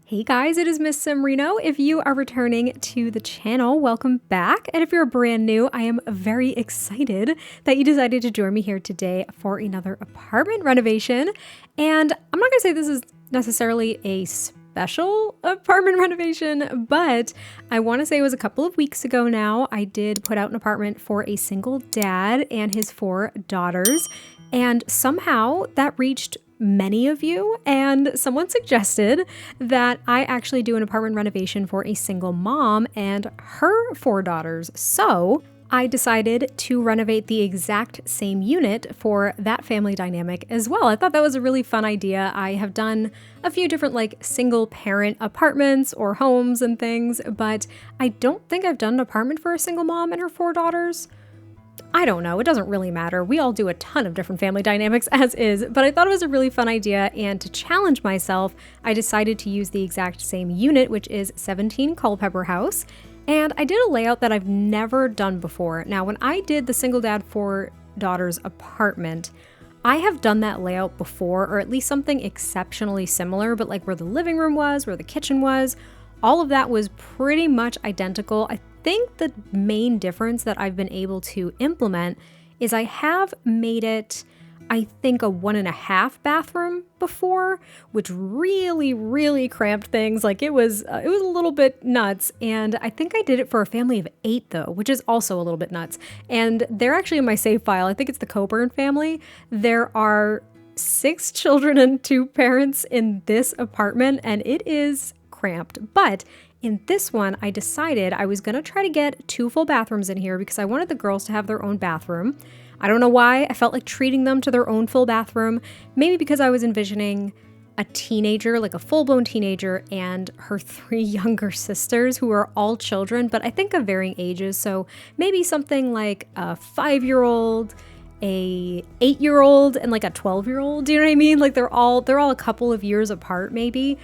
Hey guys, it is MissSimReno. If you are returning to the channel, welcome back. And if you're brand new, I am very excited that you decided to join me here today for another apartment renovation. And I'm not gonna say this is necessarily a special apartment renovation, but I wanna say it was a couple of weeks ago now. I did put out an apartment for a single dad and his 4 daughters. And somehow that reached many of you, and someone suggested that I actually do an apartment renovation for a single mom and her 4 daughters. So I decided to renovate the exact same unit for that family dynamic as well. I thought that was a really fun idea. I have done a few different single parent apartments or homes and things, but I don't think I've done an apartment for a single mom and her 4 daughters. I don't know, it doesn't really matter. We all do a ton of different family dynamics as is, but I thought it was a really fun idea, and to challenge myself, I decided to use the exact same unit, which is 17 Culpepper House, and I did a layout that I've never done before. Now, when I did the single dad 4 daughters apartment, I have done that layout before, or at least something exceptionally similar, but where the living room was, where the kitchen was, all of that was pretty much identical. I think the main difference that I've been able to implement is I have made it, I think, a 1.5 bathroom before, which really cramped things. It was a little bit nuts. And I think I did it for a family of 8 though, which is also a little bit nuts. And they're actually in my save file. I think it's the Coburn family. There are 6 children and 2 parents in this apartment, and it is cramped. But in this one, I decided I was going to try to get 2 full bathrooms in here because I wanted the girls to have their own bathroom. I don't know why. I felt like treating them to their own full bathroom. Maybe because I was envisioning a teenager, a full-blown teenager, and her 3 younger sisters who are all children, but I think of varying ages. So maybe something like a 5-year-old, a 8-year-old, and a 12-year-old. Do you know what I mean? They're all a couple of years apart maybe.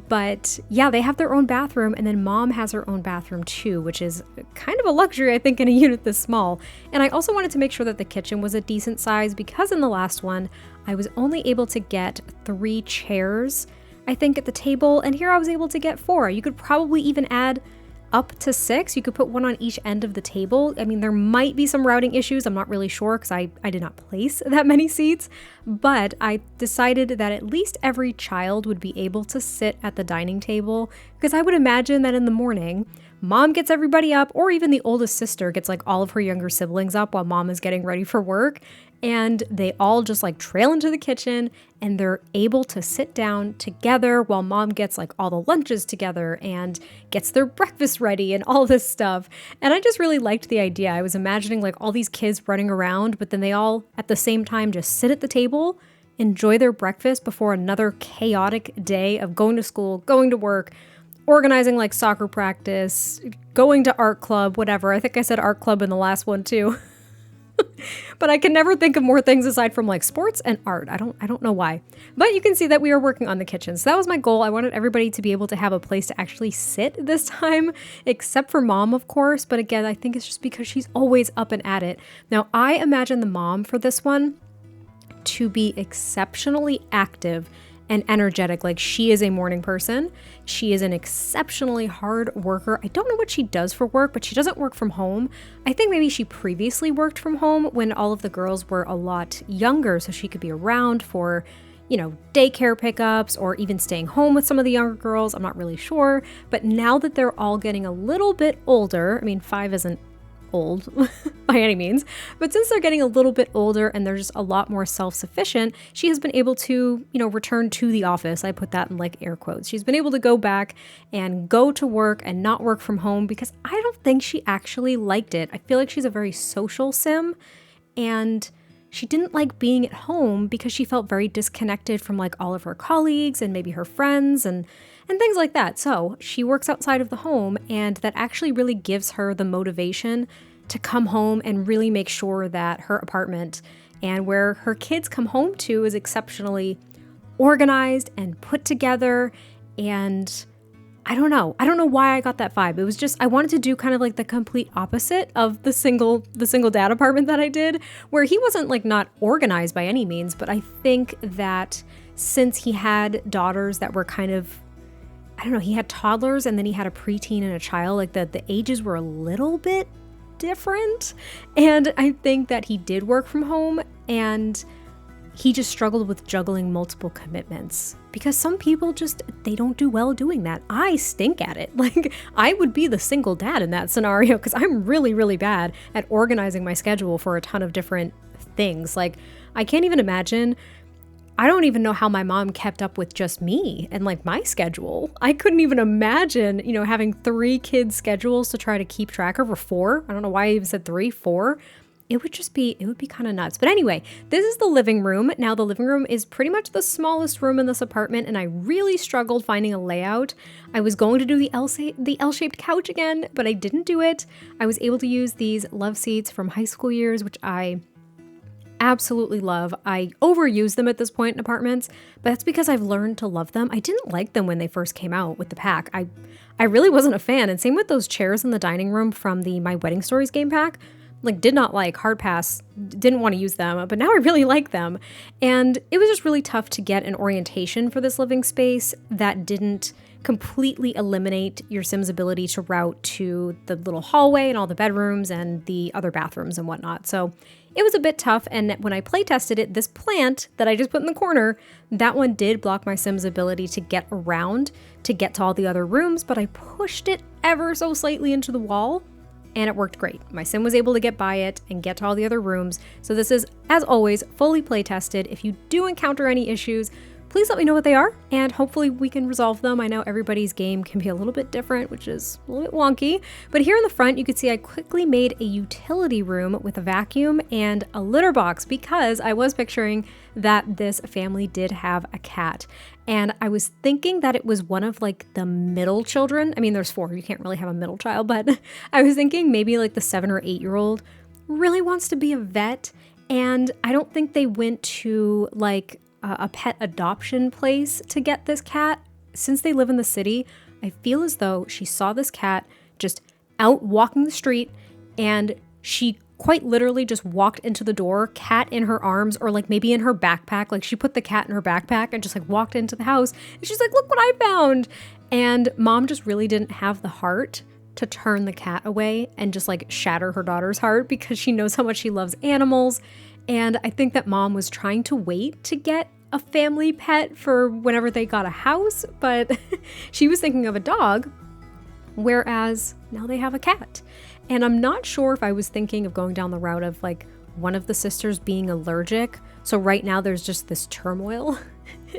But yeah, they have their own bathroom, and then mom has her own bathroom too, which is kind of a luxury, I think, in a unit this small. And I also wanted to make sure that the kitchen was a decent size because in the last one, I was only able to get 3 chairs, I think, at the table. And here I was able to get 4. You could probably even add up to 6. You could put one on each end of the table. I mean, there might be some routing issues. I'm not really sure because I did not place that many seats, but I decided that at least every child would be able to sit at the dining table, because I would imagine that in the morning, mom gets everybody up, or even the oldest sister gets all of her younger siblings up while mom is getting ready for work. And they all just trail into the kitchen, and they're able to sit down together while mom gets all the lunches together and gets their breakfast ready and all this stuff. And I just really liked the idea. I was imagining all these kids running around, but then they all at the same time just sit at the table, enjoy their breakfast before another chaotic day of going to school, going to work, organizing soccer practice, going to art club, whatever. I think I said art club in the last one too. But I can never think of more things aside from sports and art. I don't know why. But you can see that we are working on the kitchen. So that was my goal. I wanted everybody to be able to have a place to actually sit this time, except for mom, of course. But again, I think it's just because she's always up and at it. Now, I imagine the mom for this one to be exceptionally active and energetic. She is a morning person. She is an exceptionally hard worker. I don't know what she does for work, but she doesn't work from home. I think maybe she previously worked from home when all of the girls were a lot younger, so she could be around for, daycare pickups or even staying home with some of the younger girls. I'm not really sure. But now that they're all getting a little bit older, I mean, 5 isn't old by any means, but since they're getting a little bit older and they're just a lot more self-sufficient, she has been able to, return to the office. I put that in air quotes. She's been able to go back and go to work and not work from home because I don't think she actually liked it. I feel like she's a very social sim, and she didn't like being at home because she felt very disconnected from all of her colleagues and maybe her friends and things like that. So she works outside of the home, and that actually really gives her the motivation to come home and really make sure that her apartment and where her kids come home to is exceptionally organized and put together. And I don't know why I got that vibe. It was just, I wanted to do kind of the complete opposite of the single dad apartment that I did, where he wasn't not organized by any means, but I think that since he had daughters that were kind of, I don't know, he had toddlers and then he had a preteen and a child. Like the ages were a little bit different. And I think that he did work from home and he just struggled with juggling multiple commitments because some people just, they don't do well doing that. I stink at it. Like I would be the single dad in that scenario because I'm really, really bad at organizing my schedule for a ton of different things. Like I can't even imagine. I don't even know how my mom kept up with just me and like my schedule. I couldn't even imagine, having 3 kids' schedules to try to keep track of, or 4. I don't know why I even said 3, 4. It would be kind of nuts. But anyway, this is the living room. Now the living room is pretty much the smallest room in this apartment and I really struggled finding a layout. I was going to do the L-shaped couch again, but I didn't do it. I was able to use these love seats from high school years, which I absolutely love. I overuse them at this point in apartments, but that's because I've learned to love them. I didn't like them when they first came out with the pack. I really wasn't a fan. And same with those chairs in the dining room from the My Wedding Stories game pack. Like did not like, hard pass, didn't want to use them, but now I really like them. And it was just really tough to get an orientation for this living space that didn't completely eliminate your Sim's ability to route to the little hallway and all the bedrooms and the other bathrooms and whatnot. So it was a bit tough. And when I play tested it, this plant that I just put in the corner, that one did block my Sim's ability to get around, to get to all the other rooms, but I pushed it ever so slightly into the wall. And it worked great. My Sim was able to get by it and get to all the other rooms. So this is, as always, fully play tested. If you do encounter any issues, please let me know what they are and hopefully we can resolve them. I know everybody's game can be a little bit different, which is a little bit wonky. But here in the front, you can see I quickly made a utility room with a vacuum and a litter box because I was picturing that this family did have a cat. And I was thinking that it was one of like the middle children. I mean, there's 4, you can't really have a middle child, but I was thinking maybe like the 7 or 8-year-old really wants to be a vet. And I don't think they went to like a pet adoption place to get this cat. Since they live in the city, I feel as though she saw this cat just out walking the street and she quite literally just walked into the door, cat in her arms or like maybe in her backpack. Like she put the cat in her backpack and just like walked into the house and she's like, look what I found. And mom just really didn't have the heart to turn the cat away and just like shatter her daughter's heart because she knows how much she loves animals. And I think that mom was trying to wait to get a family pet for whenever they got a house, but she was thinking of a dog, whereas now they have a cat. And I'm not sure if I was thinking of going down the route of like one of the sisters being allergic. So right now there's just this turmoil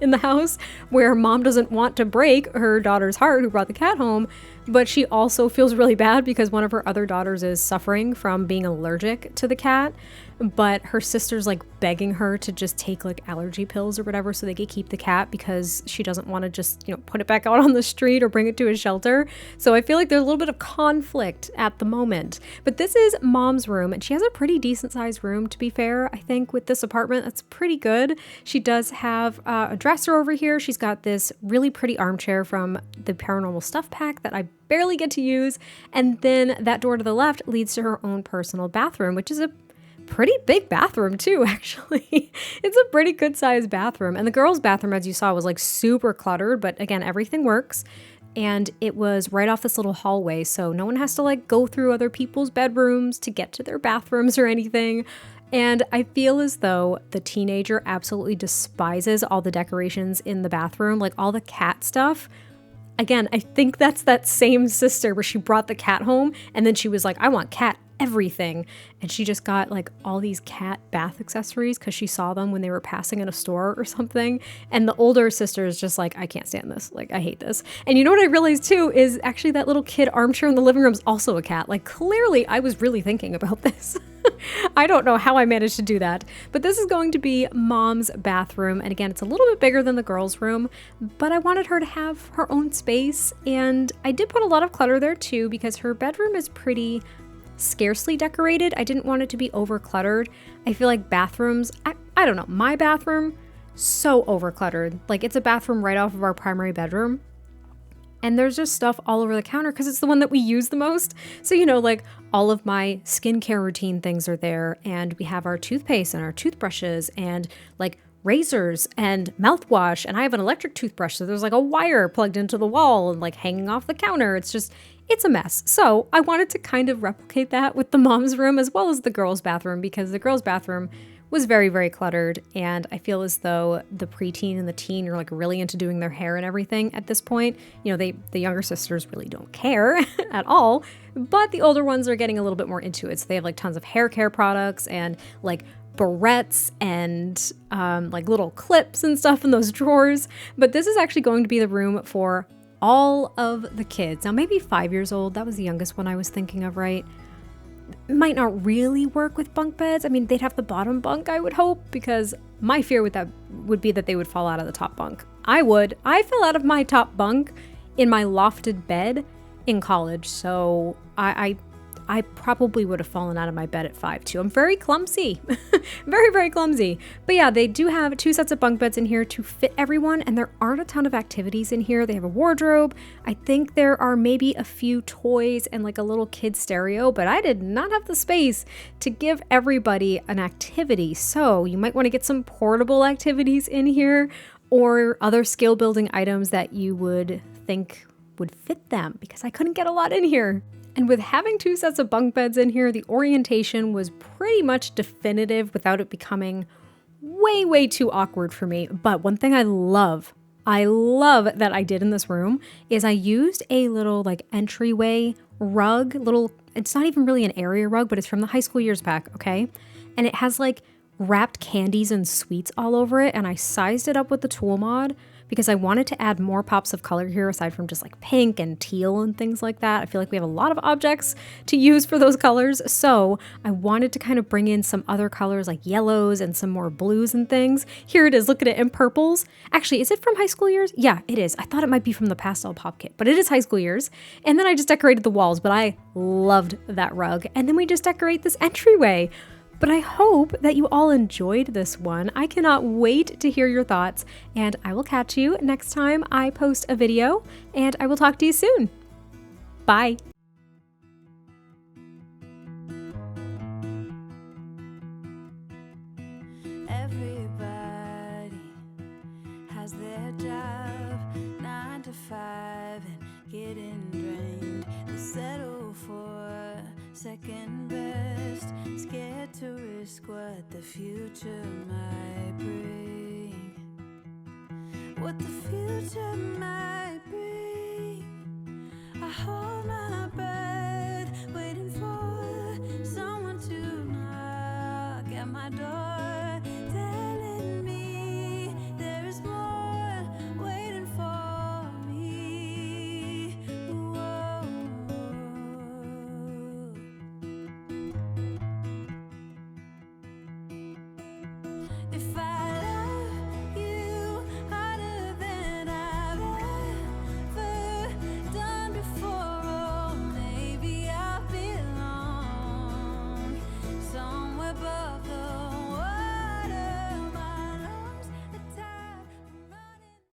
in the house where mom doesn't want to break her daughter's heart who brought the cat home, but she also feels really bad because one of her other daughters is suffering from being allergic to the cat. But her sister's like begging her to just take like allergy pills or whatever so they could keep the cat because she doesn't want to just, put it back out on the street or bring it to a shelter. So I feel like there's a little bit of conflict at the moment. But this is mom's room and she has a pretty decent sized room, to be fair. I think with this apartment, that's pretty good. She does have a dresser over here. She's got this really pretty armchair from the Paranormal Stuff pack that I barely get to use. And then that door to the left leads to her own personal bathroom, which is a pretty big bathroom too, actually. It's a pretty good sized bathroom. And the girls' bathroom, as you saw, was like super cluttered, but again, everything works. And it was right off this little hallway, so no one has to like go through other people's bedrooms to get to their bathrooms or anything. And I feel as though the teenager absolutely despises all the decorations in the bathroom, like all the cat stuff. Again, I think that's that same sister where she brought the cat home and then she was like, I want cat everything. And she just got like all these cat bath accessories because she saw them when they were passing in a store or something. And the older sister is just like, I can't stand this. Like, I hate this. And you know what I realized too is actually that little kid armchair in the living room is also a cat. Like, clearly I was really thinking about this. I don't know how I managed to do that, but this is going to be mom's bathroom. And again, it's a little bit bigger than the girls' room, but I wanted her to have her own space. And I did put a lot of clutter there too, because her bedroom is pretty scarcely decorated. I didn't want it to be over cluttered. I feel like bathrooms, I don't know, my bathroom, so over cluttered. Like it's a bathroom right off of our primary bedroom. And there's just stuff all over the counter because it's the one that we use the most. So, like all of my skincare routine things are there. And we have our toothpaste and our toothbrushes and like razors and mouthwash, and I have an electric toothbrush, so there's like a wire plugged into the wall and like hanging off the counter. It's a mess. So I wanted to kind of replicate that with the mom's room as well as the girls' bathroom, because the girls' bathroom was very, very cluttered, and I feel as though the preteen and the teen are like really into doing their hair and everything at this point. You know, the younger sisters really don't care at all, but the older ones are getting a little bit more into it. So they have like tons of hair care products and like barrettes and like little clips and stuff in those drawers. But this is actually going to be the room for all of the kids. Now, maybe 5 years old. That was the youngest one I was thinking of, right? Might not really work with bunk beds. I mean, they'd have the bottom bunk, I would hope, because my fear with that would be that they would fall out of the top bunk. I fell out of my top bunk in my lofted bed in college, so I probably would have fallen out of my bed at 5 too. I'm very clumsy, very, very clumsy. But yeah, they do have 2 sets of bunk beds in here to fit everyone, and there aren't a ton of activities in here. They have a wardrobe. I think there are maybe a few toys and like a little kid stereo, but I did not have the space to give everybody an activity. So you might want to get some portable activities in here or other skill building items that you would think would fit them, because I couldn't get a lot in here. And with having 2 sets of bunk beds in here, the orientation was pretty much definitive without it becoming way, way too awkward for me. But one thing I love that I did in this room is I used a little like entryway rug, it's not even really an area rug, but it's from the high school years pack, okay? And it has like wrapped candies and sweets all over it, and I sized it up with the tool mod because I wanted to add more pops of color here aside from just like pink and teal and things like that. I feel like we have a lot of objects to use for those colors, so I wanted to kind of bring in some other colors like yellows and some more blues and things. Here it is, look at it in purples. Actually, is it from high school years? Yeah, it is. I thought it might be from the pastel pop kit, but it is high school years. And then I just decorated the walls, but I loved that rug. And then we just decorate this entryway. But I hope that you all enjoyed this one. I cannot wait to hear your thoughts, and I will catch you next time I post a video, and I will talk to you soon. Bye. Everybody has their job, 9 to 5, and getting drained. They settle for second best, scared to risk what the future might bring. What the future might bring. I hold my breath, waiting for someone to knock at my door, telling me there is more waiting for me. Whoa. If I